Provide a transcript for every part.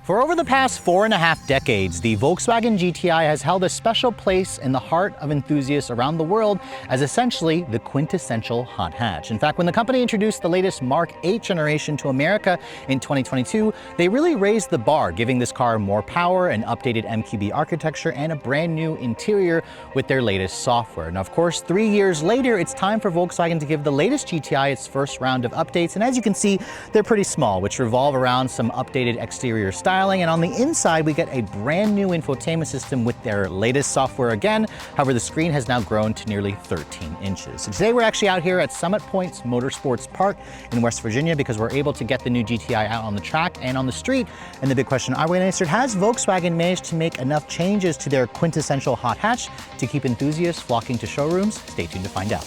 For over the past 4.5 decades, the Volkswagen GTI has held a special place in the heart of enthusiasts around the world as essentially the quintessential hot hatch. In fact, when the company introduced the latest Mark 8 generation to America in 2022, they really raised the bar, giving this car more power, an updated MQB architecture, and a brand new interior with their latest software. Now, of course, 3 years later, it's time for Volkswagen to give the latest GTI its first round of updates. And as you can see, they're pretty small, which revolve around some updated exterior styling. And on the inside, we get a brand new infotainment system with their latest software again. However, the screen has now grown to nearly 13 inches. So today we're actually out here at Summit Points Motorsports Park in West Virginia because we're able to get the new GTI out on the track and on the street. And the big question I want to answer, has Volkswagen managed to make enough changes to their quintessential hot hatch to keep enthusiasts flocking to showrooms? Stay tuned to find out.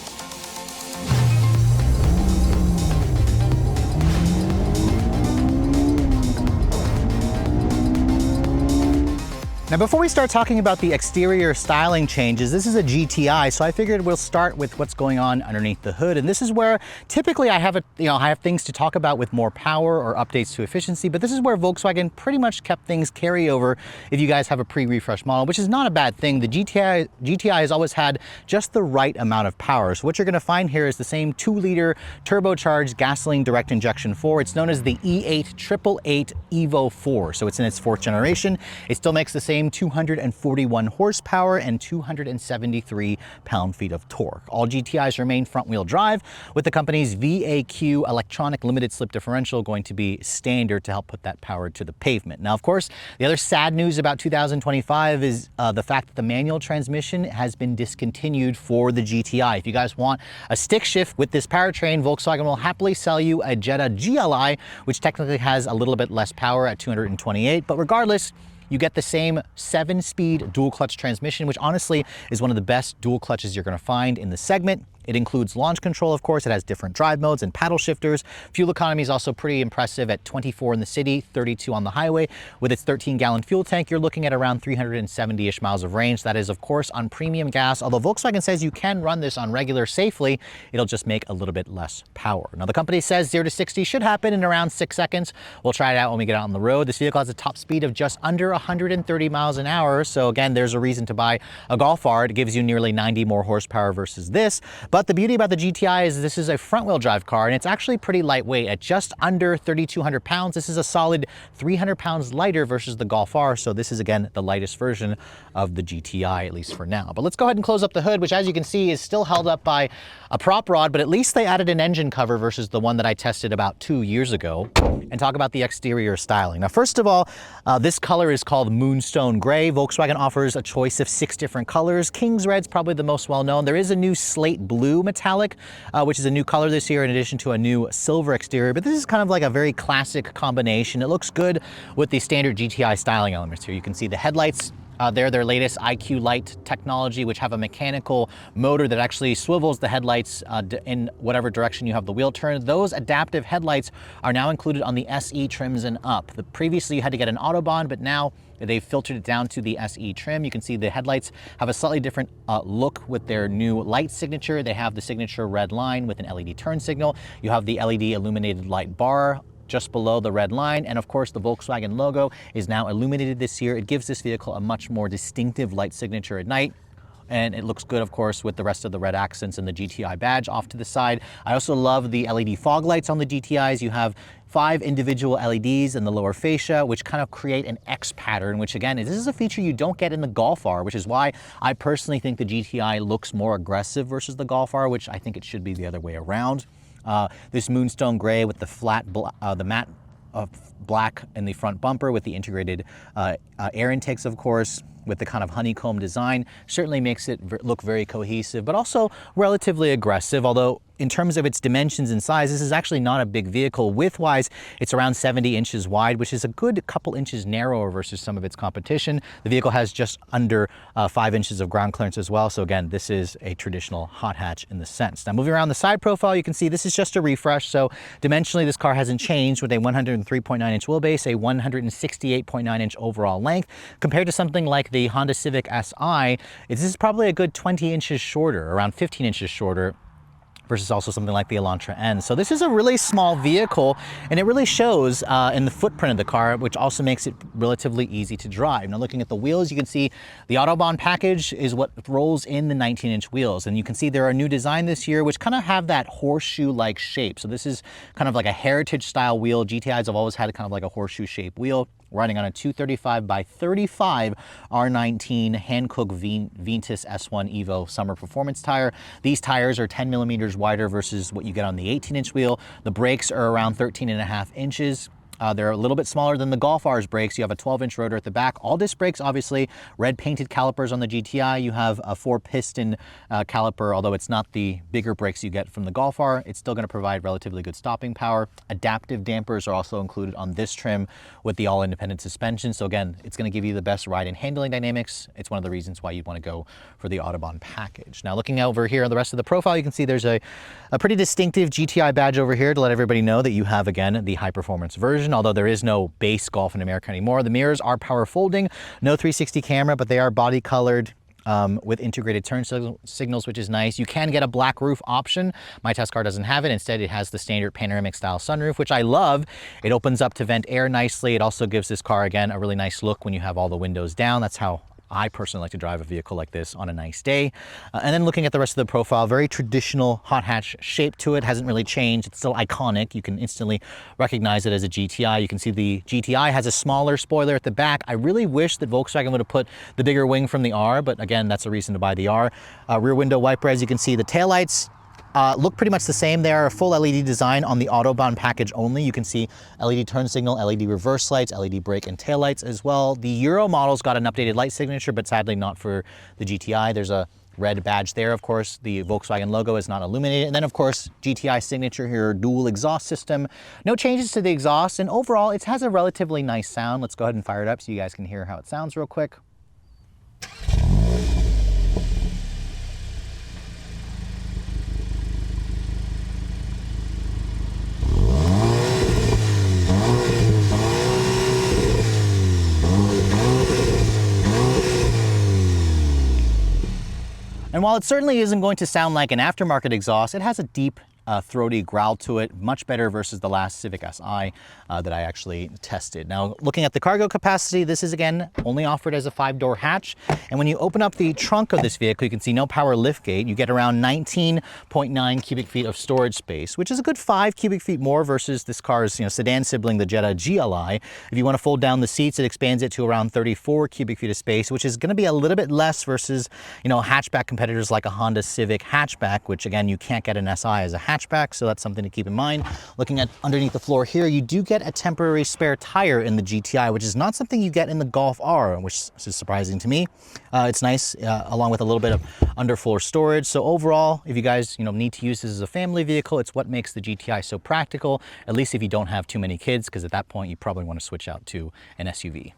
Now, before we start talking about the exterior styling changes, this is a GTI, so I figured we'll start with what's going on underneath the hood. And this is where typically I have things to talk about with more power or updates to efficiency, but this is where Volkswagen pretty much kept things carry over if you guys have a pre-refresh model, which is not a bad thing. The GTI has always had just the right amount of power. So what you're gonna find here is the same 2-liter turbocharged gasoline direct injection 4. It's known as the E8 888 Evo 4. So it's in its 4th generation. It still makes the same 241 horsepower and 273 pound-feet of torque. All GTIs remain front-wheel drive, with the company's VAQ electronic limited slip differential going to be standard to help put that power to the pavement. Now, of course, the other sad news about 2025 is the fact that the manual transmission has been discontinued for the GTI. If you guys want a stick shift with this powertrain, Volkswagen will happily sell you a Jetta GLI, which technically has a little bit less power at 228, but regardless, you get the same 7-speed dual clutch transmission, which honestly is one of the best dual clutches you're gonna find in the segment. It includes launch control, of course. It has different drive modes and paddle shifters. Fuel economy is also pretty impressive at 24 in the city, 32 on the highway. With its 13-gallon fuel tank, you're looking at around 370-ish miles of range. That is, of course, on premium gas. Although Volkswagen says you can run this on regular safely, it'll just make a little bit less power. Now, the company says 0 to 60 should happen in around 6 seconds. We'll try it out when we get out on the road. This vehicle has a top speed of just under 130 miles an hour. So again, there's a reason to buy a Golf R. It gives you nearly 90 more horsepower versus this. But the beauty about the GTI is this is a front-wheel drive car, and it's actually pretty lightweight. At just under 3,200 pounds, this is a solid 300 pounds lighter versus the Golf R, so this is, again, the lightest version of the GTI, at least for now. But let's go ahead and close up the hood, which, as you can see, is still held up by a prop rod, but at least they added an engine cover versus the one that I tested about 2 years ago, and talk about the exterior styling. Now, first of all, this color is called Moonstone Gray. Volkswagen offers a choice of 6 different colors. King's Red's probably the most well-known. There is a new slate blue metallic, which is a new color this year in addition to a new silver exterior, but this is kind of like a very classic combination. It looks good with the standard GTI styling elements here. You can see the headlights. They're their latest IQ Light technology, which have a mechanical motor that actually swivels the headlights in whatever direction you have the wheel turned. Those adaptive headlights are now included on the SE trims and up. Previously, you had to get an Autobahn, but now they've filtered it down to the SE trim. You can see the headlights have a slightly different look with their new light signature. They have the signature red line with an LED turn signal. You have the LED illuminated light bar just below the red line. And of course, the Volkswagen logo is now illuminated this year. It gives this vehicle a much more distinctive light signature at night. And it looks good, of course, with the rest of the red accents and the GTI badge off to the side. I also love the LED fog lights on the GTIs. You have 5 individual LEDs in the lower fascia, which kind of create an X pattern, which again, this is a feature you don't get in the Golf R, which is why I personally think the GTI looks more aggressive versus the Golf R, which I think it should be the other way around. This Moonstone Gray with the flat, the matte black in the front bumper with the integrated air intakes, of course, with the kind of honeycomb design, certainly makes it look very cohesive, but also relatively aggressive, although in terms of its dimensions and size, this is actually not a big vehicle. Width-wise, it's around 70 inches wide, which is a good couple inches narrower versus some of its competition. The vehicle has just under 5 inches of ground clearance as well. So again, this is a traditional hot hatch in the sense. Now, moving around the side profile, you can see this is just a refresh. So dimensionally, this car hasn't changed with a 103.9-inch wheelbase, a 168.9-inch overall length. Compared to something like the Honda Civic Si, this is probably a good 20 inches shorter, around 15 inches shorter. versus also something like the Elantra N. So this is a really small vehicle, and it really shows in the footprint of the car, which also makes it relatively easy to drive. Now looking at the wheels, you can see the Autobahn package is what rolls in the 19-inch wheels. And you can see there are a new design this year, which kind of have that horseshoe-like shape. So this is kind of like a heritage style wheel. GTIs have always had kind of like a horseshoe shaped wheel. Riding on a 235 by 35 R19 Hankook Ventus S1 Evo summer performance tire. These tires are 10 millimeters wider versus what you get on the 18-inch wheel. The brakes are around 13.5 inches. They're a little bit smaller than the Golf R's brakes. You have a 12-inch rotor at the back. All disc brakes, obviously. Red painted calipers on the GTI. You have a 4-piston caliper, although it's not the bigger brakes you get from the Golf R. It's still going to provide relatively good stopping power. Adaptive dampers are also included on this trim with the all-independent suspension. So again, it's going to give you the best ride and handling dynamics. It's one of the reasons why you'd want to go for the Autobahn package. Now looking over here on the rest of the profile, you can see there's a pretty distinctive GTI badge over here to let everybody know that you have, again, the high-performance version. Although there is no base Golf in America anymore. The mirrors are power folding, no 360 camera, but they are body colored with integrated turn signals, which is nice. You can get a black roof option. My test car doesn't have it. Instead, it has the standard panoramic style sunroof, which I love. It opens up to vent air nicely. It also gives this car, again, a really nice look when you have all the windows down. That's how I personally like to drive a vehicle like this on a nice day. And then looking at the rest of the profile, very traditional hot hatch shape to it, hasn't really changed. It's still iconic. You can instantly recognize it as a GTI. You can see the GTI has a smaller spoiler at the back. I really wish that Volkswagen would have put the bigger wing from the R, but again, that's a reason to buy the R. Rear window wiper, as you can see, the taillights look pretty much the same. They are a full LED design on the Autobahn package only. You can see LED turn signal, LED reverse lights, LED brake and tail lights as well. The Euro model's got an updated light signature, but sadly not for the GTI. There's a red badge there, of course. The Volkswagen logo is not illuminated. And then, of course, GTI signature here, dual exhaust system. No changes to the exhaust, and overall, it has a relatively nice sound. Let's go ahead and fire it up so you guys can hear how it sounds real quick. And while it certainly isn't going to sound like an aftermarket exhaust, it has a deep, throaty growl to it, much better versus the last Civic Si that I actually tested. Now, looking at the cargo capacity, this is, again, only offered as a 5-door hatch. And when you open up the trunk of this vehicle, you can see no power liftgate. You get around 19.9 cubic feet of storage space, which is a good 5 cubic feet more versus this car's sedan sibling, the Jetta GLI. If you want to fold down the seats, it expands it to around 34 cubic feet of space, which is going to be a little bit less versus, hatchback competitors like a Honda Civic hatchback, which, again, you can't get an Si as a hatchback. So that's something to keep in mind. Looking at underneath the floor here, you do get a temporary spare tire in the GTI, which is not something you get in the Golf R, which is surprising to me. It's nice, along with a little bit of underfloor storage. So overall, if you guys need to use this as a family vehicle, it's what makes the GTI so practical, at least if you don't have too many kids, because at that point you probably want to switch out to an SUV.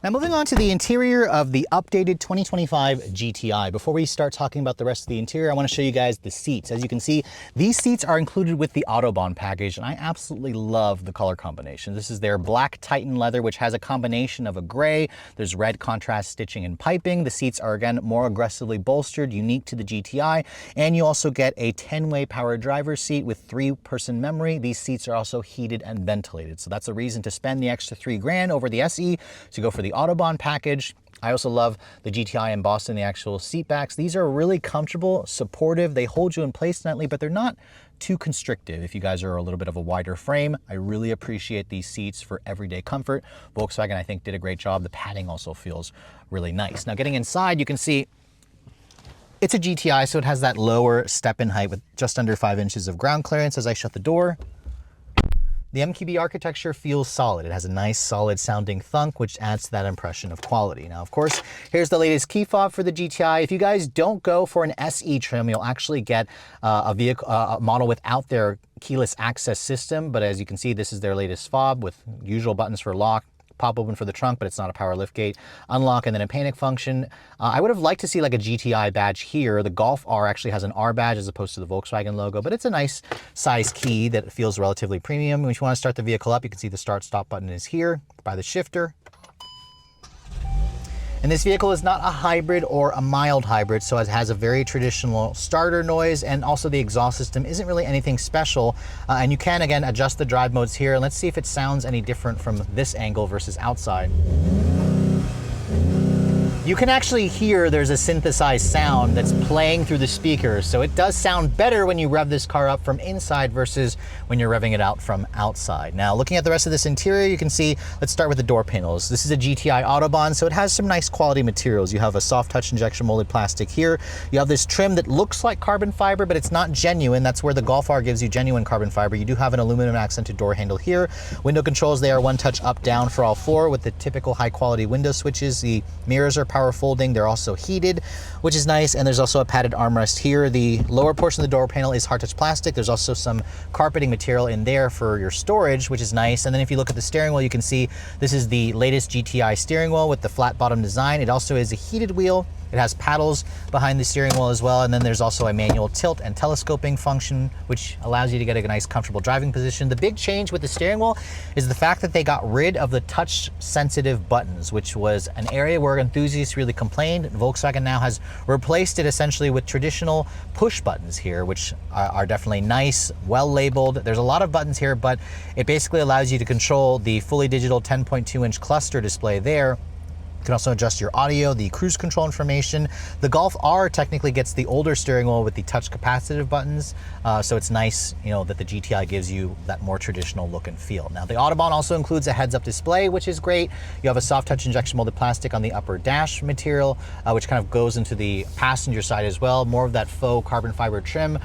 Now moving on to the interior of the updated 2025 GTI. Before we start talking about the rest of the interior, I want to show you guys the seats. As you can see, these seats are included with the Autobahn package, and I absolutely love the color combination. This is their black Titan leather, which has a combination of a gray. There's red contrast stitching and piping. The seats are, again, more aggressively bolstered, unique to the GTI, and you also get a 10-way power driver's seat with 3-person memory. These seats are also heated and ventilated, so that's a reason to spend the extra $3,000 over the SE to go for the Autobahn package. I also love the GTI embossed in the actual seat backs. These are really comfortable, supportive. They hold you in place nicely, but they're not too constrictive. If you guys are a little bit of a wider frame, I really appreciate these seats for everyday comfort. Volkswagen, I think, did a great job. The padding also feels really nice. Now, getting inside, you can see it's a GTI, so it has that lower step-in height with just under 5 inches of ground clearance. As I shut the door, the MQB architecture feels solid. It has a nice, solid sounding thunk, which adds to that impression of quality. Now, of course, here's the latest key fob for the GTI. If you guys don't go for an SE trim, you'll actually get a model without their keyless access system. But as you can see, this is their latest fob with usual buttons for lock, pop open for the trunk, but it's not a power liftgate, unlock, and then a panic function. I would have liked to see like a GTI badge here. The Golf R actually has an R badge as opposed to the Volkswagen logo, but it's a nice size key that feels relatively premium. When you want to start the vehicle up, you can see the start-stop button is here by the shifter. And this vehicle is not a hybrid or a mild hybrid, so it has a very traditional starter noise, and also the exhaust system isn't really anything special. And you can, again, adjust the drive modes here. And let's see if it sounds any different from this angle versus outside. You can actually hear there's a synthesized sound that's playing through the speakers. So it does sound better when you rev this car up from inside versus when you're revving it out from outside. Now, looking at the rest of this interior, you can see, let's start with the door panels. This is a GTI Autobahn, so it has some nice quality materials. You have a soft touch injection molded plastic here. You have this trim that looks like carbon fiber, but it's not genuine. That's where the Golf R gives you genuine carbon fiber. You do have an aluminum accented door handle here. Window controls, they are one touch up, down for all four with the typical high quality window switches. The mirrors are power folding. They're also heated, which is nice. And there's also a padded armrest here. The lower portion of the door panel is hard touch plastic. There's also some carpeting material in there for your storage, which is nice. And then if you look at the steering wheel, you can see this is the latest GTI steering wheel with the flat bottom design. It also is a heated wheel. It has paddles behind the steering wheel as well. And then there's also a manual tilt and telescoping function, which allows you to get a nice comfortable driving position. The big change with the steering wheel is the fact that they got rid of the touch sensitive buttons, which was an area where enthusiasts really complained. Volkswagen now has replaced it essentially with traditional push buttons here, which are definitely nice, well labeled. There's a lot of buttons here, but it basically allows you to control the fully digital 10.2-inch cluster display there. You can also adjust your audio, the cruise control information. The Golf R technically gets the older steering wheel with the touch capacitive buttons. So it's nice, you know, that the GTI gives you that more traditional look and feel. Now the Autobahn also includes a heads-up display, which is great. You have a soft touch injection molded plastic on the upper dash material, which kind of goes into the passenger side as well. More of that faux carbon fiber trim.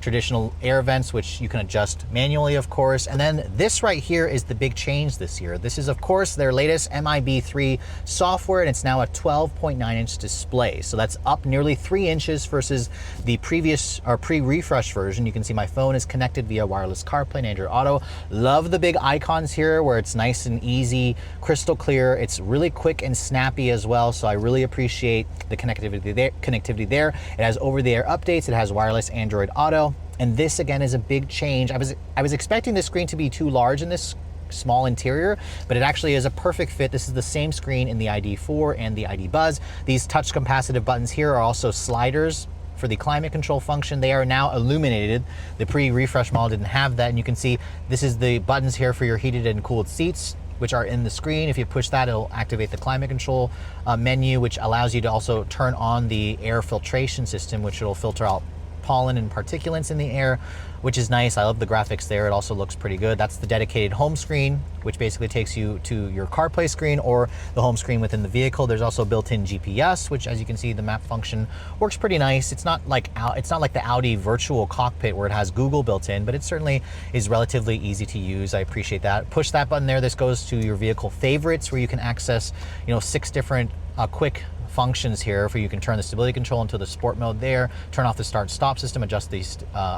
Traditional air vents, which you can adjust manually, of course. And then this right here is the big change this year. This is, of course, their latest MIB3 software, and it's now a 12.9-inch display. So that's up nearly 3 inches versus the previous or pre-refresh version. You can see my phone is connected via wireless CarPlay and Android Auto. Love the big icons here where it's nice and easy, crystal clear. It's really quick and snappy as well. So I really appreciate the connectivity there. It has over-the-air updates. It has wireless Android Auto. And this again is a big change. I was expecting this screen to be too large in this small interior, but it actually is a perfect fit. This is the same screen in the ID4 and the ID Buzz. These touch capacitive buttons here are also sliders for the climate control function. They are now illuminated. The pre-refresh model didn't have that, and you can see this is the buttons here for your heated and cooled seats, which are in the screen. If you push that, it'll activate the climate control menu, which allows you to also turn on the air filtration system, which will filter out pollen and particulates in the air, which is nice. I love the graphics there. It also looks pretty good. That's the dedicated home screen, which basically takes you to your CarPlay screen or the home screen within the vehicle. There's also built-in GPS, which, as you can see, the map function works pretty nice. It's not like the Audi virtual cockpit where it has Google built in, but it certainly is relatively easy to use. I appreciate that. Push that button there. This goes to your vehicle favorites, where you can access, 6 different quick functions here. For you can turn the stability control into the sport mode there, turn off the start stop system, adjust the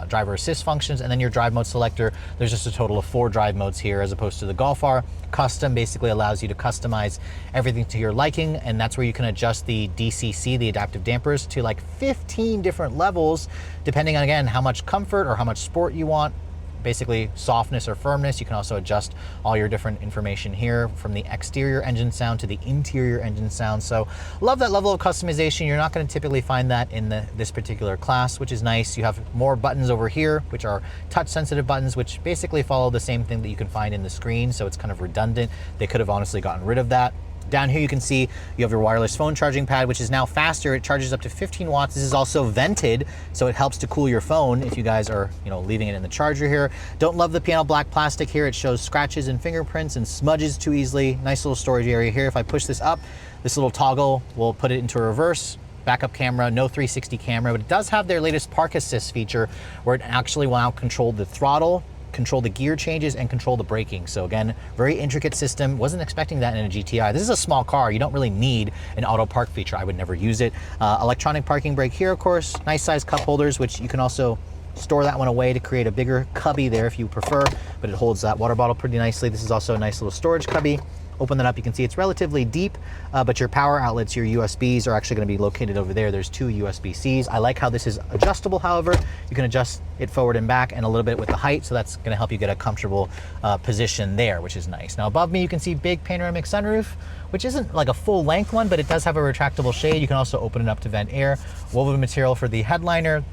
driver assist functions, and then your drive mode selector. There's just a total of 4 drive modes here as opposed to the Golf R. Custom basically allows you to customize everything to your liking, and that's where you can adjust the DCC, the adaptive dampers, to like 15 different levels depending on, again, how much comfort or how much sport you want. Basically softness or firmness. You can also adjust all your different information here, from the exterior engine sound to the interior engine sound. So love that level of customization. You're not going to typically find that in this particular class, which is nice. You have more buttons over here, which are touch sensitive buttons, which basically follow the same thing that you can find in the screen. So it's kind of redundant. They could have honestly gotten rid of that. Down here you can see you have your wireless phone charging pad, which is now faster. It charges up to 15 watts. This is also vented, so it helps to cool your phone if you guys are, leaving it in the charger here. Don't love the piano black plastic here. It shows scratches and fingerprints and smudges too easily. Nice little storage area here. If I push this up, this little toggle will put it into reverse. Backup camera, no 360 camera, but it does have their latest park assist feature where it actually will now control the throttle, control the gear changes, and control the braking. So again, very intricate system. Wasn't expecting that in a GTI. This is a small car. You don't really need an auto park feature. I would never use it. Electronic parking brake here, of course. Nice size cup holders, which you can also store that one away to create a bigger cubby there if you prefer, but it holds that water bottle pretty nicely. This is also a nice little storage cubby. Open that up, you can see it's relatively deep, but your power outlets, your USBs, are actually going to be located over there. There's 2 USB-Cs. I like how this is adjustable, however. You can adjust it forward and back and a little bit with the height, so that's going to help you get a comfortable position there, which is nice. Now above me, you can see big panoramic sunroof, which isn't like a full length one, but it does have a retractable shade. You can also open it up to vent air. Woven material for the headliner.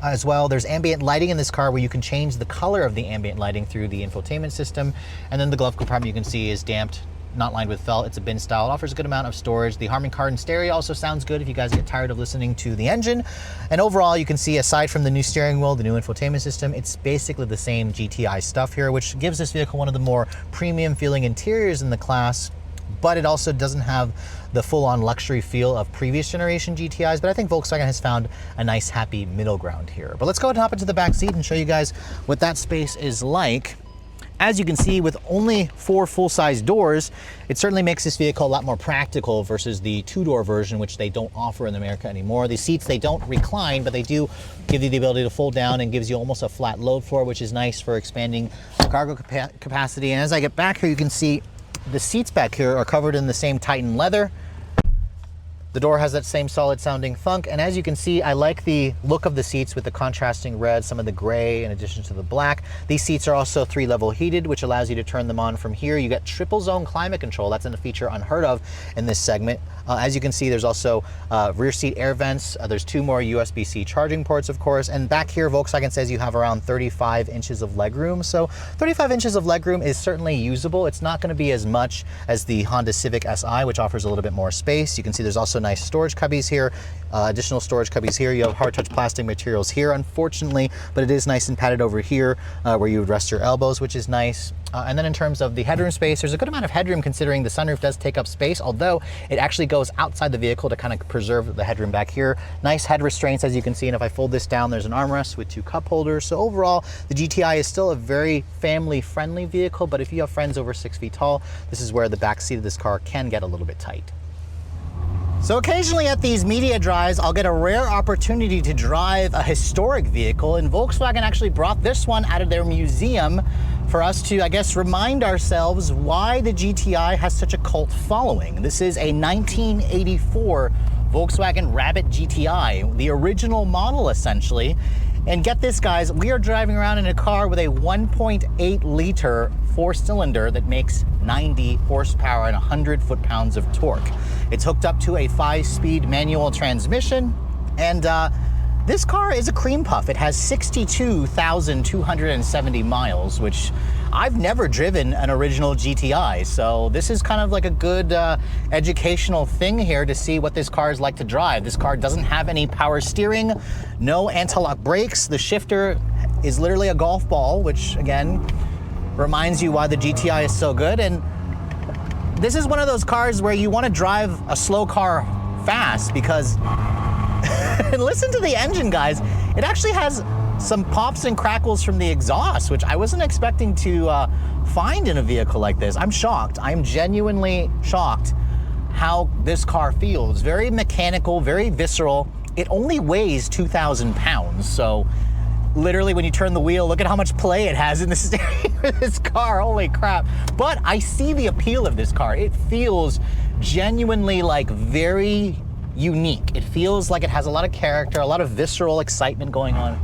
As well, there's ambient lighting in this car where you can change the color of the ambient lighting through the infotainment system. And then the glove compartment, you can see, is damped, not lined with felt. It's a bin style. It offers a good amount of storage. The Harman Kardon stereo also sounds good if you guys get tired of listening to the engine. And overall, you can see, aside from the new steering wheel, the new infotainment system, it's basically the same GTI stuff here, which gives this vehicle one of the more premium feeling interiors in the class. But it also doesn't have the full-on luxury feel of previous generation GTIs, but I think Volkswagen has found a nice happy middle ground here. But let's go ahead and hop into the back seat and show you guys what that space is like. As you can see, with only 4 full-size doors, it certainly makes this vehicle a lot more practical versus the 2-door version, which they don't offer in America anymore. These seats, they don't recline, but they do give you the ability to fold down and gives you almost a flat load floor, which is nice for expanding cargo capacity. And as I get back here, you can see the seats back here are covered in the same Titan leather. The door has that same solid sounding thunk, and as you can see, I like the look of the seats with the contrasting red, some of the gray in addition to the black. These seats are also 3-level heated, which allows you to turn them on from here. You get triple zone climate control. That's a feature unheard of in this segment. As you can see, there's also rear seat air vents. There's 2 more USB-C charging ports, of course, and back here, Volkswagen says you have around 35 inches of legroom. So 35 inches of legroom is certainly usable. It's not going to be as much as the Honda Civic Si, which offers a little bit more space. You can see there's also nice storage cubbies here, additional storage cubbies here. You have hard touch plastic materials here, unfortunately, but it is nice and padded over here where you would rest your elbows, which is nice. And then in terms of the headroom space, there's a good amount of headroom considering the sunroof does take up space, although it actually goes outside the vehicle to kind of preserve the headroom back here. Nice head restraints, as you can see, and if I fold this down, there's an armrest with 2 cup holders. So overall, the GTI is still a very family-friendly vehicle, but if you have friends over 6 feet tall, this is where the back seat of this car can get a little bit tight. So occasionally at these media drives, I'll get a rare opportunity to drive a historic vehicle, and Volkswagen actually brought this one out of their museum for us to, I guess, remind ourselves why the GTI has such a cult following. This is a 1984 Volkswagen Rabbit GTI, the original model essentially. And get this, guys, we are driving around in a car with a 1.8 liter 4-cylinder that makes 90 horsepower and 100 foot-pounds of torque. It's hooked up to a 5-speed manual transmission, and this car is a cream puff. It has 62,270 miles, which I've never driven an original GTI, so this is kind of like a good educational thing here to see what this car is like to drive. This car doesn't have any power steering, no anti-lock brakes. The shifter is literally a golf ball, which again reminds you why the GTI is so good. And this is one of those cars where you want to drive a slow car fast because and listen to the engine, guys. It actually has some pops and crackles from the exhaust, which I wasn't expecting to find in a vehicle like this. I'm shocked. I'm genuinely shocked how this car feels. Very mechanical, very visceral. It only weighs 2,000 pounds, so literally when you turn the wheel, look at how much play it has in the steering of this car, holy crap. But I see the appeal of this car. It feels genuinely like very unique. It feels like it has a lot of character, a lot of visceral excitement going on.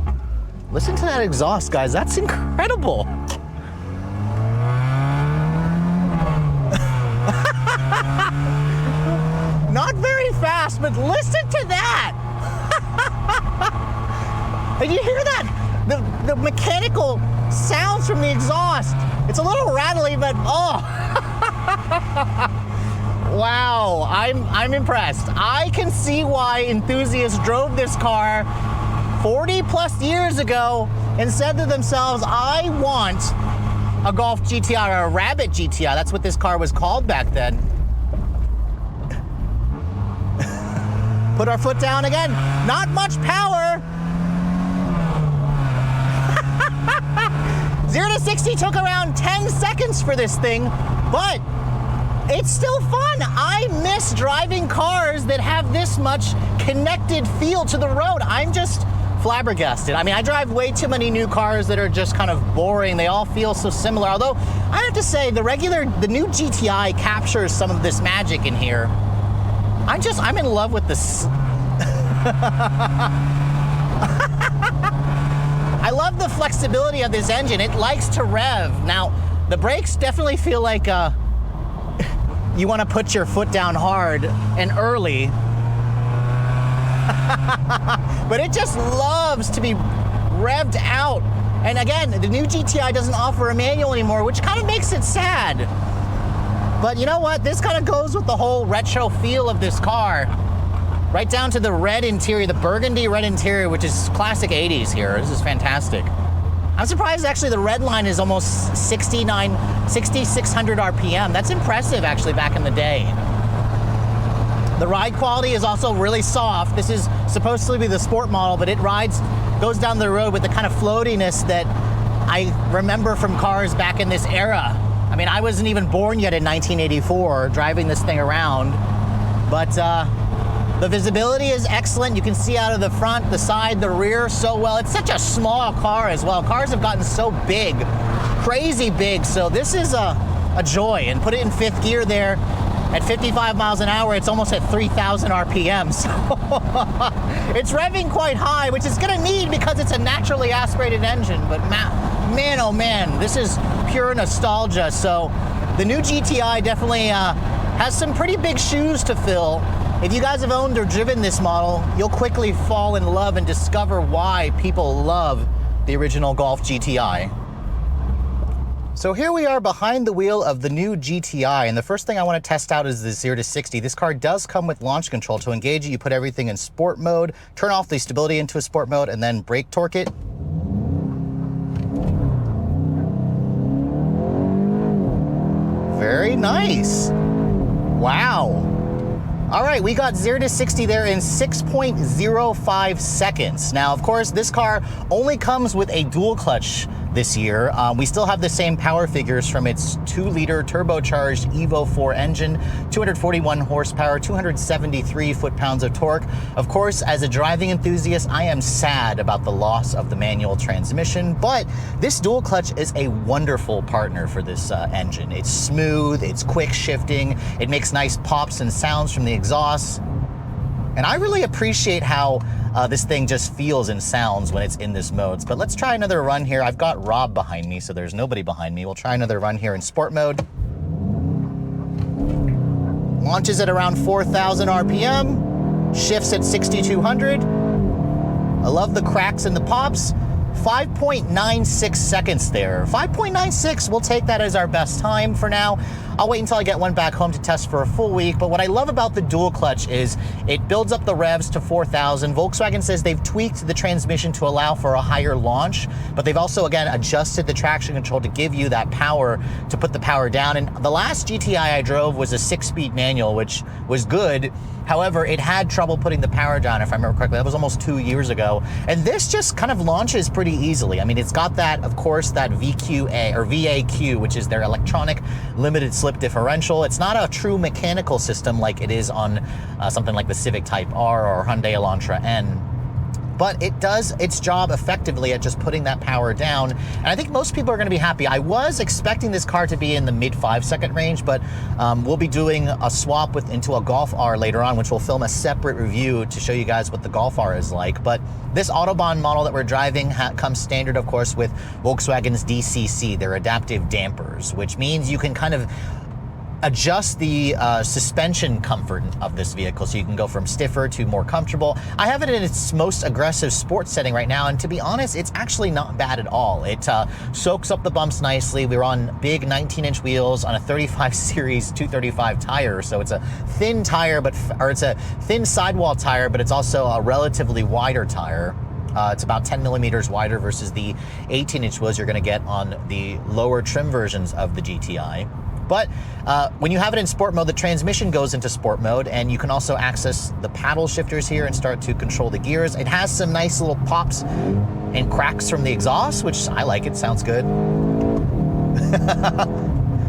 Listen to that exhaust, guys, that's incredible. Not very fast, but listen to that. And you hear that? The mechanical sounds from the exhaust. It's a little rattly, but oh. Wow, I'm impressed. I can see why enthusiasts drove this car 40 plus years ago and said to themselves, I want a Golf GTI or a Rabbit GTI. That's what this car was called back then. Put our foot down again. Not much power. 0 to 60 took around 10 seconds for this thing, but it's still fun. I miss driving cars that have this much connected feel to the road. I'm just flabbergasted. I mean, I drive way too many new cars that are just kind of boring. They all feel so similar. Although, I have to say, the new GTI captures some of this magic in here. I'm in love with this. I love the flexibility of this engine. It likes to rev. Now, the brakes definitely feel like you want to put your foot down hard and early. But it just loves to be revved out. And again, the new GTI doesn't offer a manual anymore, which kind of makes it sad. But you know what? This kind of goes with the whole retro feel of this car. Right down to the red interior, the burgundy red interior, which is classic 80s here. This is fantastic. I'm surprised actually the Redline is almost 6,600 RPM. That's impressive actually back in the day. The ride quality is also really soft. This is supposed to be the sport model, but it goes down the road with the kind of floatiness that I remember from cars back in this era. I mean, I wasn't even born yet in 1984 driving this thing around, but the visibility is excellent. You can see out of the front, the side, the rear so well. It's such a small car as well. Cars have gotten so big, crazy big, so this is a joy. And put it in fifth gear there. At 55 miles an hour, it's almost at 3,000 RPM. So it's revving quite high, which it's gonna need because it's a naturally aspirated engine. But man, oh man, this is pure nostalgia. So the new GTI definitely has some pretty big shoes to fill. If you guys have owned or driven this model, you'll quickly fall in love and discover why people love the original Golf GTI. So here we are behind the wheel of the new GTI, and the first thing I want to test out is the 0 to 60. This car does come with launch control. To engage it, you put everything in sport mode, turn off the stability into a sport mode, and then brake torque it. Very nice. Wow. All right, we got 0 to 60 there in 6.05 seconds. Now, of course, this car only comes with a dual clutch this year. We still have the same power figures from its 2-liter turbocharged Evo 4 engine, 241 horsepower, 273 foot-pounds of torque. Of course, as a driving enthusiast, I am sad about the loss of the manual transmission, but this dual clutch is a wonderful partner for this engine. It's smooth, it's quick shifting, it makes nice pops and sounds from the exhaust. And I really appreciate how this thing just feels and sounds when it's in this mode. But let's try another run here. I've got Rob behind me, so there's nobody behind me. We'll try another run here in sport mode. Launches at around 4,000 RPM, shifts at 6,200. I love the cracks and the pops. 5.96 seconds there. 5.96, we'll take that as our best time for now. I'll wait until I get one back home to test for a full week, but what I love about the dual clutch is it builds up the revs to 4,000. Volkswagen says they've tweaked the transmission to allow for a higher launch, but they've also, again, adjusted the traction control to give you that power to put the power down. And the last GTI I drove was a 6-speed manual, which was good. However, it had trouble putting the power down, if I remember correctly. That was almost 2 years ago. And this just kind of launches pretty easily. I mean, it's got that, of course, that VQA or VAQ, which is their electronic limited slip differential. It's not a true mechanical system like it is on something like the Civic Type R or Hyundai Elantra N. But it does its job effectively at just putting that power down. And I think most people are going to be happy. I was expecting this car to be in the mid 5-second range, but we'll be doing a swap into a Golf R later on, which we'll film a separate review to show you guys what the Golf R is like. But this Autobahn model that we're driving comes standard, of course, with Volkswagen's DCC, their adaptive dampers, which means you can kind of adjust the suspension comfort of this vehicle, so you can go from stiffer to more comfortable. I have it in its most aggressive sports setting right now, and to be honest, it's actually not bad at all. It soaks up the bumps nicely. We're on big 19-inch wheels on a 35 Series 235 tire, so it's a thin tire, or it's a thin sidewall tire, but it's also a relatively wider tire. It's about 10 millimeters wider versus the 18-inch wheels you're going to get on the lower trim versions of the GTI. But when you have it in sport mode, the transmission goes into sport mode, and you can also access the paddle shifters here and start to control the gears. It has some nice little pops and cracks from the exhaust, which I like. It sounds good.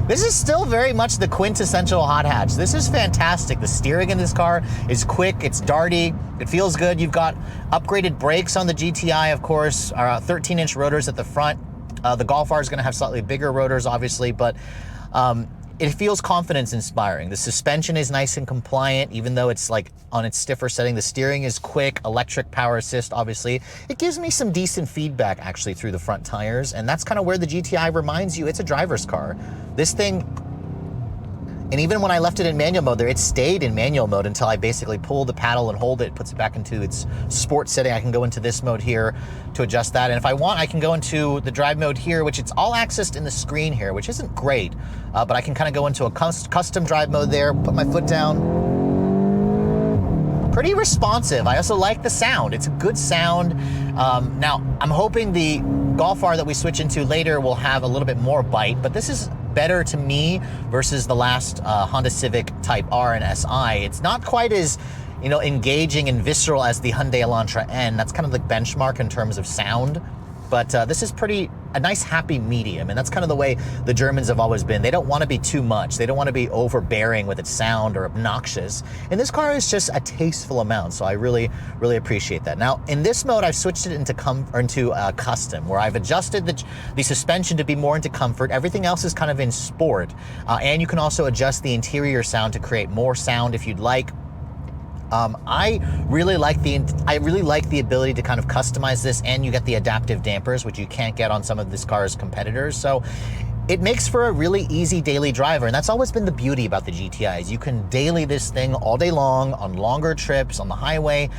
This is still very much the quintessential hot hatch. This is fantastic. The steering in this car is quick, it's darty, it feels good. You've got upgraded brakes on the GTI, of course, 13-inch rotors at the front. The Golf R is going to have slightly bigger rotors, obviously, but it feels confidence-inspiring. The suspension is nice and compliant, even though it's like on its stiffer setting. The steering is quick, electric power assist, obviously. It gives me some decent feedback, actually, through the front tires, and that's kind of where the GTI reminds you it's a driver's car. This thing, and even when I left it in manual mode there, it stayed in manual mode until I basically pull the paddle and hold it, puts it back into its sport setting. I can go into this mode here to adjust that. And if I want, I can go into the drive mode here, which it's all accessed in the screen here, which isn't great, but I can kind of go into a custom drive mode there, put my foot down. Pretty responsive. I also like the sound. It's a good sound. Now, I'm hoping the Golf R that we switch into later will have a little bit more bite, but this is better to me versus the last Honda Civic Type R and SI. It's not quite as, you know, engaging and visceral as the Hyundai Elantra N. That's kind of the benchmark in terms of sound. But this is a nice happy medium, and that's kind of the way the Germans have always been. They don't want to be too much. They don't want to be overbearing with its sound or obnoxious. And this car is just a tasteful amount, so I really, really appreciate that. Now, in this mode, I've switched it into custom, where I've adjusted the suspension to be more into comfort. Everything else is kind of in sport, and you can also adjust the interior sound to create more sound if you'd like. I really like the ability to kind of customize this, and you get the adaptive dampers, which you can't get on some of this car's competitors. So it makes for a really easy daily driver, and that's always been the beauty about the GTIs. You can daily this thing all day long on longer trips on the highway,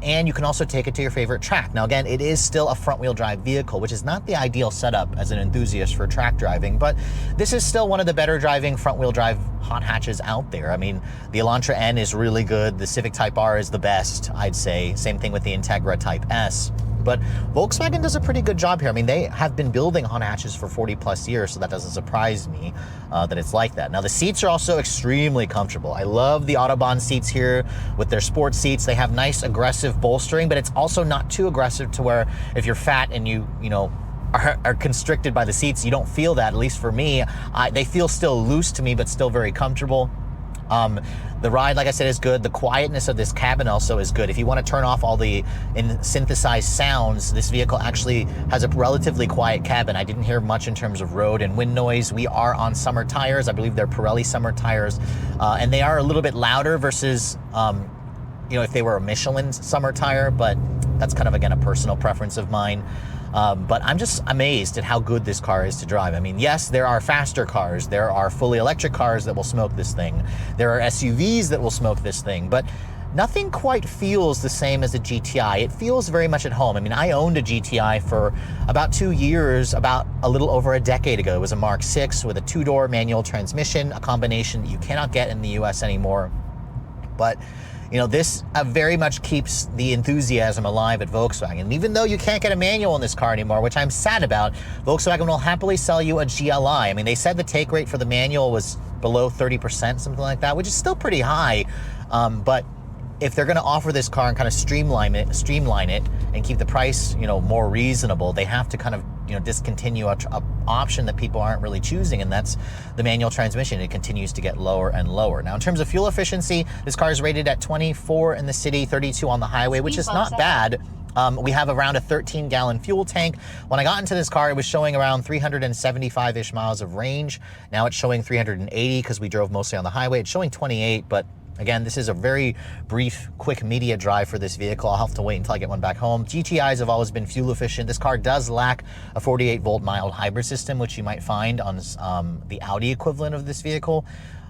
and you can also take it to your favorite track. Now again, it is still a front-wheel drive vehicle, which is not the ideal setup as an enthusiast for track driving, but this is still one of the better driving front-wheel drive hot hatches out there. I mean, the Elantra N is really good. The Civic Type R is the best, I'd say. Same thing with the Integra Type S. But Volkswagen does a pretty good job here. I mean, they have been building hot hatches for 40 plus years, so that doesn't surprise me that it's like that. Now, the seats are also extremely comfortable. I love the Autobahn seats here with their sport seats. They have nice aggressive bolstering, but it's also not too aggressive to where if you're fat and you know, are constricted by the seats, you don't feel that. At least for me, they feel still loose to me, but still very comfortable. The ride, like I said, is good. The quietness of this cabin also is good. If you want to turn off all the synthesized sounds, this vehicle actually has a relatively quiet cabin. I didn't hear much in terms of road and wind noise. We are on summer tires. I believe they're Pirelli summer tires, and they are a little bit louder versus, you know, if they were a Michelin summer tire, but that's kind of, again, a personal preference of mine. But I'm just amazed at how good this car is to drive. I mean, yes, there are faster cars. There are fully electric cars that will smoke this thing. There are SUVs that will smoke this thing, but nothing quite feels the same as a GTI. It feels very much at home. I mean, I owned a GTI for about 2 years, about a little over a decade ago. It was a Mark VI with a 2-door manual transmission, a combination that you cannot get in the US anymore. But you know, this very much keeps the enthusiasm alive at Volkswagen. And even though you can't get a manual in this car anymore, which I'm sad about, Volkswagen will happily sell you a GLI. I mean, they said the take rate for the manual was below 30%, something like that, which is still pretty high. But if they're going to offer this car and kind of streamline it and keep the price, you know, more reasonable, they have to kind of, you know, discontinue a option that people aren't really choosing, and that's the manual transmission. It continues to get lower and lower. Now, in terms of fuel efficiency, this car is rated at 24 in the city, 32 on the highway, which is not bad. We have around a 13-gallon fuel tank. When I got into this car, it was showing around 375-ish miles of range. Now it's showing 380 because we drove mostly on the highway. It's showing 28, but again, this is a very brief, quick media drive for this vehicle. I'll have to wait until I get one back home. GTIs have always been fuel efficient. This car does lack a 48-volt mild hybrid system, which you might find on the Audi equivalent of this vehicle.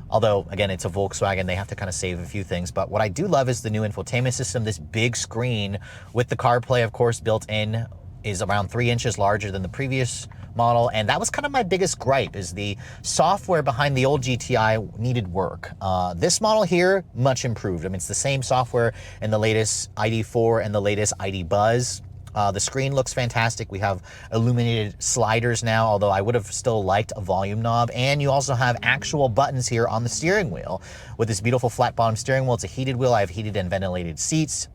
Although, again, it's a Volkswagen, they have to kind of save a few things. But what I do love is the new infotainment system. This big screen with the CarPlay, of course, built in is around 3 inches larger than the previous model, and that was kind of my biggest gripe, is the software behind the old GTI needed work. This model here, much improved. I mean, it's the same software in the latest ID4 and the latest ID Buzz. The screen looks fantastic. We have illuminated sliders now, although I would have still liked a volume knob. And you also have actual buttons here on the steering wheel. With this beautiful flat bottom steering wheel, it's a heated wheel. I have heated and ventilated seats.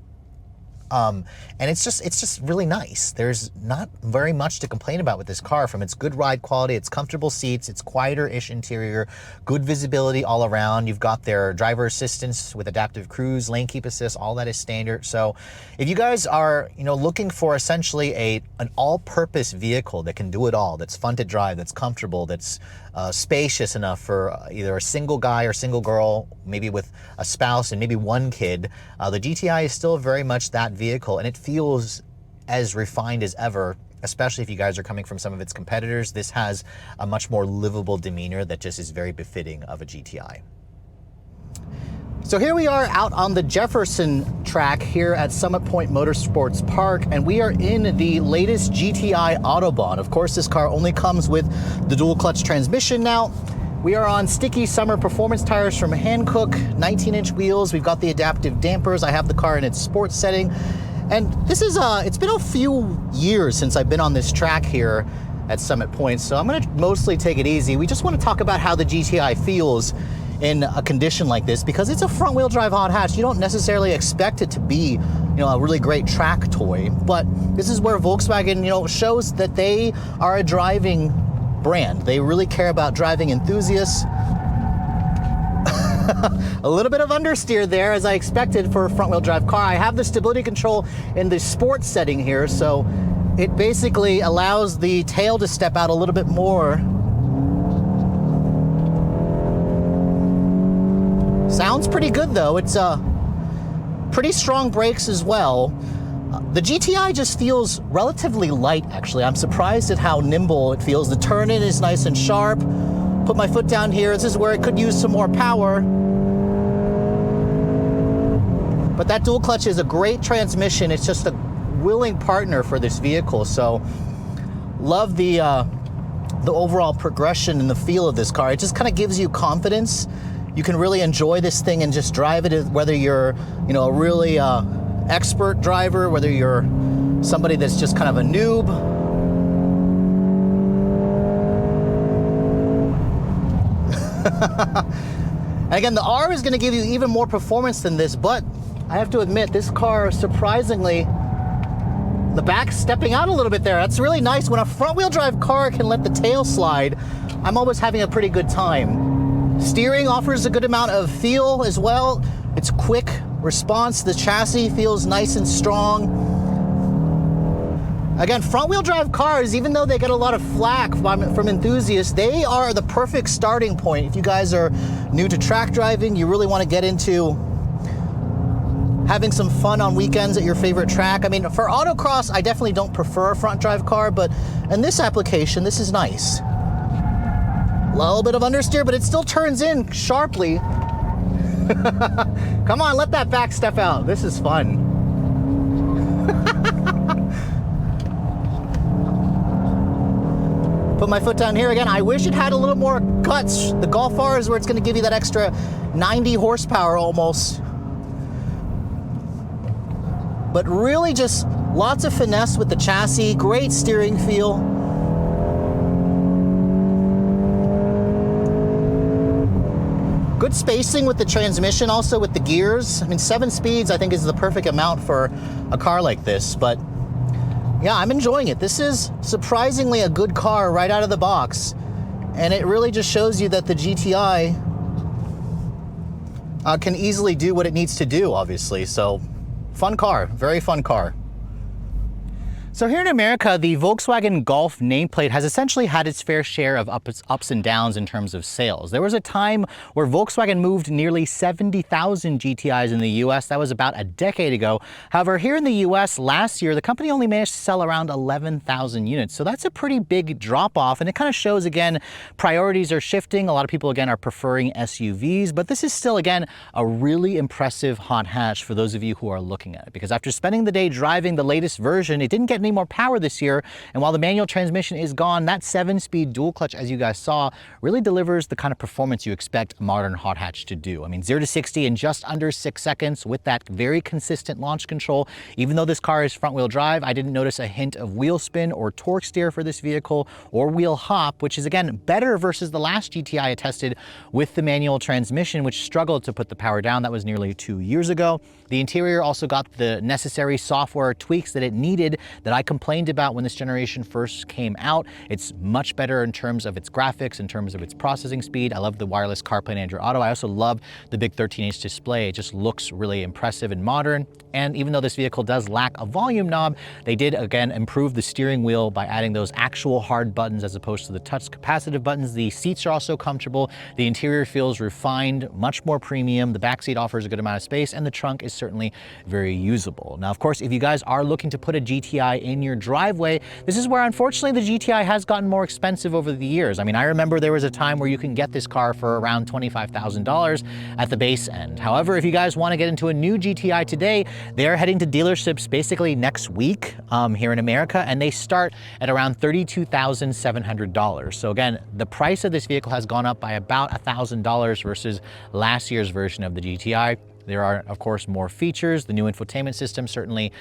And it's just really nice. There's not very much to complain about with this car, from its good ride quality, its comfortable seats, its quieter-ish interior, good visibility all around. You've got their driver assistance with adaptive cruise, lane keep assist, all that is standard. So if you guys are, looking for essentially an all-purpose vehicle that can do it all, that's fun to drive, that's comfortable, that's spacious enough for either a single guy or single girl, maybe with a spouse and maybe one kid, the GTI is still very much that vehicle, and it feels as refined as ever, especially if you guys are coming from some of its competitors. This has a much more livable demeanor that just is very befitting of a GTI. So here we are out on the Jefferson track here at Summit Point Motorsports Park, and we are in the latest GTI Autobahn. Of course, this car only comes with the dual clutch transmission now. We are on sticky summer performance tires from Hankook, 19-inch wheels. We've got the adaptive dampers. I have the car in its sports setting. And this is, it's been a few years since I've been on this track here at Summit Point, so I'm gonna mostly take it easy. We just want to talk about how the GTI feels in a condition like this, because it's a front-wheel drive hot hatch. You don't necessarily expect it to be, a really great track toy, but this is where Volkswagen, shows that they are a driving brand. They really care about driving enthusiasts. A little bit of understeer there, as I expected for a front-wheel drive car. I have the stability control in the sports setting here, so it basically allows the tail to step out a little bit more. Sounds pretty good though. It's pretty strong brakes as well. The GTI just feels relatively light, actually. I'm surprised at how nimble it feels. The turn-in is nice and sharp. Put my foot down here. This is where it could use some more power. But that dual clutch is a great transmission. It's just a willing partner for this vehicle. So love the overall progression and the feel of this car. It just kind of gives you confidence. You can really enjoy this thing and just drive it, whether you're, a really expert driver, whether you're somebody that's just kind of a noob. Again, the R is going to give you even more performance than this, but I have to admit, this car, surprisingly, the back stepping out a little bit there. That's really nice. When a front-wheel drive car can let the tail slide, I'm always having a pretty good time. Steering offers a good amount of feel as well. It's quick response. The chassis feels nice and strong. Again, front-wheel drive cars, even though they get a lot of flack from enthusiasts, they are the perfect starting point. If you guys are new to track driving, you really want to get into having some fun on weekends at your favorite track. I mean, for autocross, I definitely don't prefer a front drive car, but in this application, this is nice. A little bit of understeer, but it still turns in sharply. Come on, let that back step out. This is fun. Put my foot down here again. I wish it had a little more guts. The Golf R is where it's going to give you that extra 90 horsepower almost. But really just lots of finesse with the chassis, great steering feel. Good spacing with the transmission, also with the gears. I mean, 7 speeds I think is the perfect amount for a car like this, but yeah, I'm enjoying it. This is surprisingly a good car right out of the box, and it really just shows you that the GTI can easily do what it needs to do, obviously. So fun car, very fun car. So here in America, the Volkswagen Golf nameplate has essentially had its fair share of ups and downs in terms of sales. There was a time where Volkswagen moved nearly 70,000 GTIs in the US. That was about a decade ago. However, here in the US last year, the company only managed to sell around 11,000 units. So that's a pretty big drop off. And it kind of shows, again, priorities are shifting. A lot of people, again, are preferring SUVs. But this is still, again, a really impressive hot hatch for those of you who are looking at it. Because after spending the day driving the latest version, it didn't get any plenty more power this year. And while the manual transmission is gone, that 7-speed dual clutch, as you guys saw, really delivers the kind of performance you expect a modern hot hatch to do. I mean, 0 to 60 in just under 6 seconds with that very consistent launch control. Even though this car is front-wheel drive, I didn't notice a hint of wheel spin or torque steer for this vehicle, or wheel hop, which is again better versus the last GTI I tested with the manual transmission, which struggled to put the power down. That was nearly 2 years ago. The interior also got the necessary software tweaks that it needed that I complained about when this generation first came out. It's much better in terms of its graphics, in terms of its processing speed. I love the wireless CarPlay and Android Auto. I also love the big 13-inch display. It just looks really impressive and modern. And even though this vehicle does lack a volume knob, they did again improve the steering wheel by adding those actual hard buttons as opposed to the touch capacitive buttons. The seats are also comfortable. The interior feels refined, much more premium. The backseat offers a good amount of space, and the trunk is certainly very usable. Now, of course, if you guys are looking to put a GTI in your driveway, this is where unfortunately the GTI has gotten more expensive over the years. I mean, I remember there was a time where you can get this car for around $25,000 at the base end. However, if you guys want to get into a new GTI today, they are heading to dealerships basically next week here in America, and they start at around $32,700. So again, the price of this vehicle has gone up by about $1,000 versus last year's version of the GTI. There are, of course, more features. The new infotainment system certainly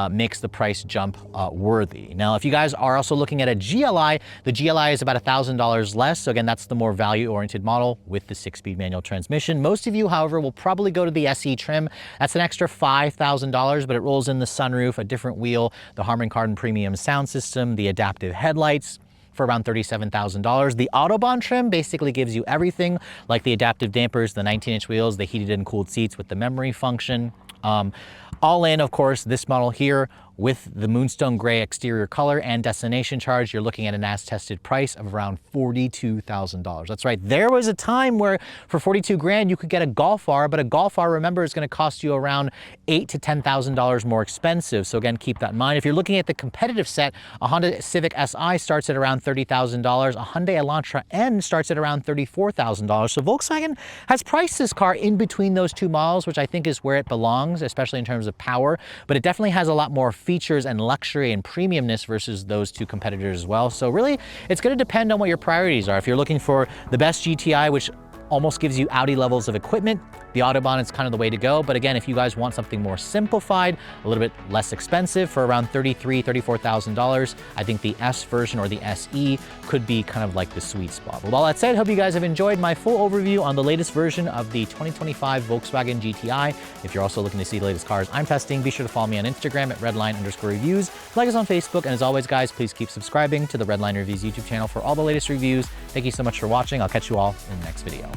makes the price jump worthy. Now, if you guys are also looking at a GLI, the GLI is about $1,000 less. So again, that's the more value-oriented model with the 6-speed manual transmission. Most of you, however, will probably go to the SE trim. That's an extra $5,000, but it rolls in the sunroof, a different wheel, the Harman Kardon premium sound system, the adaptive headlights, for around $37,000. The Autobahn trim basically gives you everything, like the adaptive dampers, the 19-inch wheels, the heated and cooled seats with the memory function. All in, of course, this model here with the Moonstone Gray exterior color and destination charge, you're looking at an as-tested price of around $42,000. That's right. There was a time where for 42 grand, you could get a Golf R, but a Golf R, remember, is going to cost you around $8,000 to $10,000 more expensive. So again, keep that in mind. If you're looking at the competitive set, a Honda Civic Si starts at around $30,000. A Hyundai Elantra N starts at around $34,000. So Volkswagen has priced this car in between those two models, which I think is where it belongs, especially in terms of power, but it definitely has a lot more features and luxury and premiumness versus those two competitors as well. So really, it's going to depend on what your priorities are. If you're looking for the best GTI, which almost gives you Audi levels of equipment, the Autobahn is kind of the way to go. But again, if you guys want something more simplified, a little bit less expensive for around $33,000, $34,000, I think the S version or the SE could be kind of like the sweet spot. With all that said, hope you guys have enjoyed my full overview on the latest version of the 2025 Volkswagen GTI. If you're also looking to see the latest cars I'm testing, be sure to follow me on Instagram at redline_reviews. Like us on Facebook, and as always, guys, please keep subscribing to the Redline Reviews YouTube channel for all the latest reviews. Thank you so much for watching. I'll catch you all in the next video.